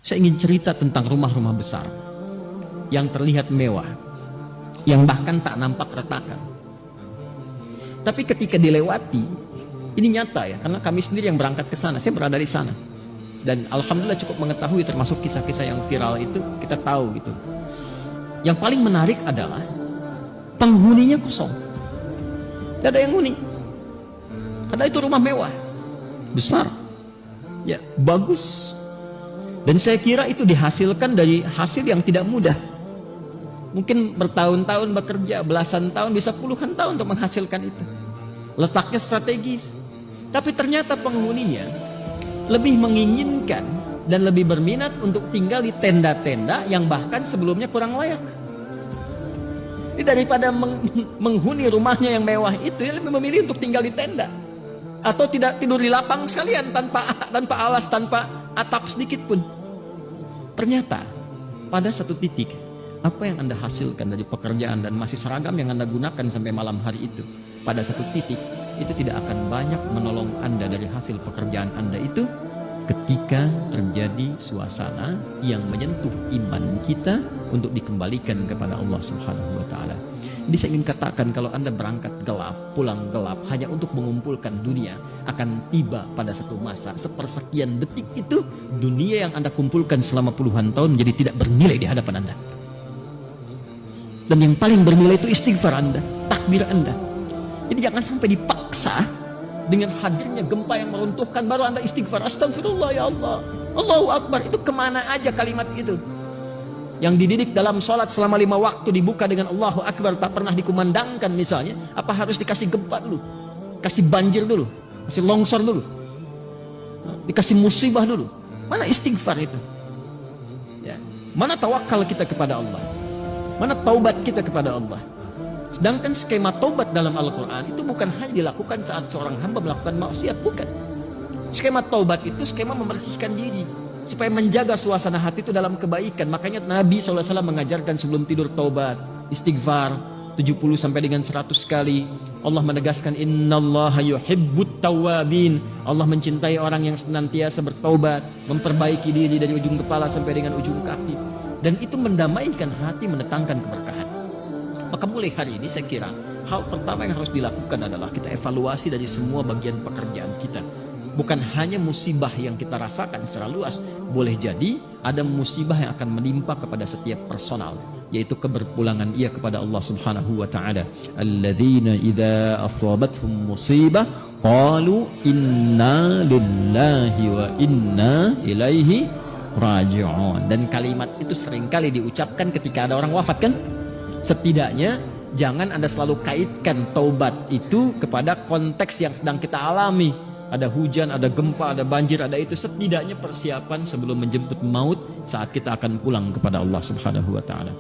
Saya ingin cerita tentang rumah-rumah besar yang terlihat mewah, yang bahkan tak nampak retakan. Tapi ketika dilewati, ini nyata ya, karena kami sendiri yang berangkat ke sana, saya berada di sana. Dan alhamdulillah cukup mengetahui termasuk kisah-kisah yang viral itu, kita tahu gitu. Yang paling menarik adalah penghuninya kosong. Tidak ada yang huni. Karena itu rumah mewah, besar, ya bagus. Dan saya kira itu dihasilkan dari hasil yang tidak mudah. Mungkin bertahun-tahun bekerja, belasan tahun, bisa puluhan tahun untuk menghasilkan itu. Letaknya strategis. Tapi ternyata penghuninya lebih menginginkan dan lebih berminat untuk tinggal di tenda-tenda yang bahkan sebelumnya kurang layak. Jadi daripada menghuni rumahnya yang mewah itu, dia lebih memilih untuk tinggal di tenda. Atau tidak tidur di lapang sekalian tanpa alas, tanpa atap sedikit pun. Ternyata pada satu titik, apa yang Anda hasilkan dari pekerjaan dan masih seragam yang Anda gunakan sampai malam hari itu, pada satu titik itu tidak akan banyak menolong Anda dari hasil pekerjaan Anda itu ketika terjadi suasana yang menyentuh iman kita untuk dikembalikan kepada Allah Subhanahu wa taala. Jadi saya ingin katakan, kalau Anda berangkat gelap, pulang gelap hanya untuk mengumpulkan dunia, akan tiba pada satu masa, sepersekian detik itu dunia yang Anda kumpulkan selama puluhan tahun menjadi tidak bernilai di hadapan Anda. Dan yang paling bernilai itu istighfar Anda, takbir Anda. Jadi jangan sampai dipaksa dengan hadirnya gempa yang meruntuhkan baru Anda istighfar, astagfirullah ya Allah, Allahu Akbar. Itu kemana aja kalimat itu? Yang dididik dalam sholat selama 5 waktu dibuka dengan Allahu Akbar, tak pernah dikumandangkan misalnya, apa harus dikasih gempa dulu, kasih banjir dulu, kasih longsor dulu, dikasih musibah dulu? Mana istighfar itu? Ya. Mana tawakal kita kepada Allah? Mana taubat kita kepada Allah? Sedangkan skema taubat dalam Al-Quran itu bukan hanya dilakukan saat seorang hamba melakukan maksiat, bukan. Skema taubat itu skema membersihkan diri, supaya menjaga suasana hati itu dalam kebaikan. Makanya Nabi SAW mengajarkan sebelum tidur taubat, istighfar 70 sampai dengan 100 kali. Allah menegaskan, innallaha yuhibbut tawwabin. Allah mencintai orang yang senantiasa bertaubat, memperbaiki diri dari ujung kepala sampai dengan ujung kaki. Dan itu mendamaikan hati, mendatangkan keberkahan. Maka mulai hari ini saya kira hal pertama yang harus dilakukan adalah kita evaluasi dari semua bagian pekerjaan kita. Bukan hanya musibah yang kita rasakan secara luas, boleh jadi ada musibah yang akan menimpa kepada setiap personal, yaitu keberpulangan ia kepada Allah Subhanahu wa taala. Alladzina idza asabathum musibah qalu inna lillahi wa inna ilaihi raji'un. Dan kalimat itu seringkali diucapkan ketika ada orang wafat, kan? Setidaknya jangan Anda selalu kaitkan taubat itu kepada konteks yang sedang kita alami. Ada hujan, ada gempa, ada banjir, ada itu. Setidaknya persiapan sebelum menjemput maut saat kita akan pulang kepada Allah Subhanahu wa taala.